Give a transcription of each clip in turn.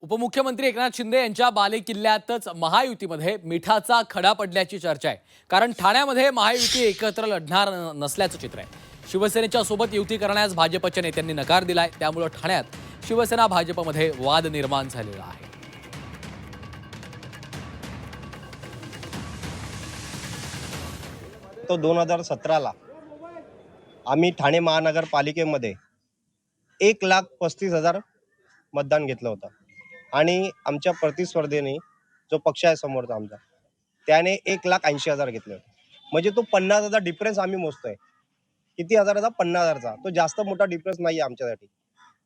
उपमुख्यमंत्री एकनाथ शिंदे यांच्या बालेकिल्ल्यातच महायुतीमध्ये मिठाचा खडा पडल्याची चर्चा आहे. कारण ठाण्यामध्ये महायुती एकत्र लढणार नसल्याचं चित्र आहे. शिवसेनेच्या सोबत युती करण्यास भाजपच्या नेत्यांनी नकार दिलाय. त्यामुळे ठाण्यात शिवसेना भाजपमध्ये वाद निर्माण झालेला आहे. तो 2017ला आम्ही ठाणे महानगरपालिकेमध्ये 1,35,000 मतदान घेतलं होतं आणि आमच्या प्रतिस्पर्धेने जो पक्ष आहे समोरचा आमचा त्याने 1,80,000 घेतले होते. म्हणजे तो 50,000 डिफरन्स आम्ही मोजतोय. किती हजाराचा? 50,000चा. तो जास्त मोठा डिफरन्स नाही आहे आमच्यासाठी.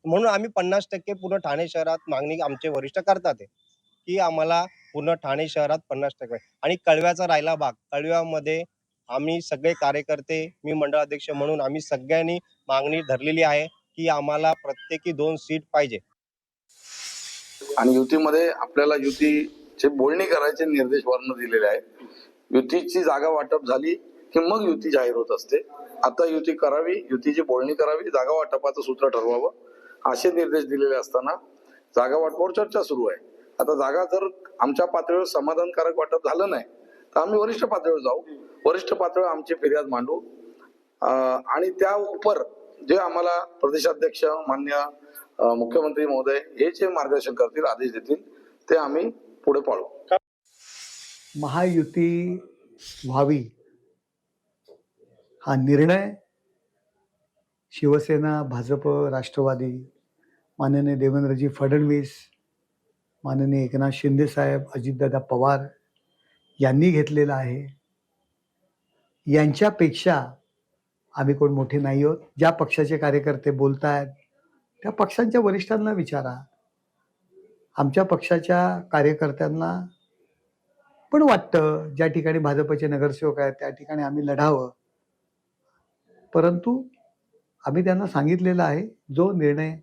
म्हणून आम्ही 50% पूर्ण ठाणे शहरात मागणी आमचे वरिष्ठ करतात आहे की आम्हाला पूर्ण ठाणे शहरात 50% आणि कळव्याचा राहिला भाग. कळव्यामध्ये आम्ही सगळे कार्यकर्ते, मी मंडळ अध्यक्ष म्हणून आम्ही सगळ्यांनी मागणी धरलेली आहे की आम्हाला प्रत्येकी 2 सीट पाहिजे. आणि युतीमध्ये आपल्याला युतीचे बोलणी करायचे निर्देश वर्ण दिलेले आहेत. युतीची जागा वाटप झाली की मग युती जाहीर होत असते. आता युती करावी, युतीची बोलणी करावी, जागा वाटपाचं सूत्र ठरवावं असे निर्देश दिलेले असताना जागा वाटपावर चर्चा सुरू आहे. आता जागा जर आमच्या पातळीवर समाधानकारक वाटप झालं नाही तर आम्ही वरिष्ठ पातळीवर जाऊ, वरिष्ठ पातळीवर आमची फिर्याद मांडू आणि त्या उपर जे आम्हाला प्रदेशाध्यक्ष मान्य मुख्यमंत्री महोदय हे जे मार्गदर्शन करतील, आदेश देतील ते आम्ही पुढे पाळू. महायुती व्हावी हा निर्णय शिवसेना, भाजप, राष्ट्रवादी, माननीय देवेंद्रजी फडणवीस, माननीय एकनाथ शिंदे साहेब, अजितदादा पवार यांनी घेतलेला आहे. यांच्यापेक्षा आम्ही कोण मोठे नाही आहोत. ज्या पक्षाचे कार्यकर्ते बोलतायत त्या पक्षांच्या वरिष्ठांना विचारा. आमच्या पक्षाच्या कार्यकर्त्यांना पण वाटतं ज्या ठिकाणी भाजपचे नगरसेवक आहेत त्या ठिकाणी आम्ही लढावं. परंतु आम्ही त्यांना सांगितलेलं आहे जो निर्णय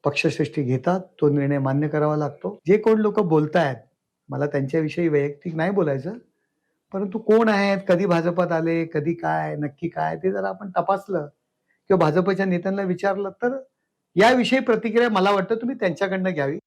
पक्षश्रेष्ठी घेतात तो निर्णय मान्य करावा लागतो. जे कोण लोक बोलतायत मला त्यांच्याविषयी वैयक्तिक नाही बोलायचं, परंतु कोण आहेत, कधी भाजपात आले, कधी काय, नक्की काय ते जर आपण तपासलं किंवा भाजपच्या नेत्यांना विचारलं तर याविषयी प्रतिक्रिया मला वाटतं तुम्ही त्यांच्याकडनं घ्यावी.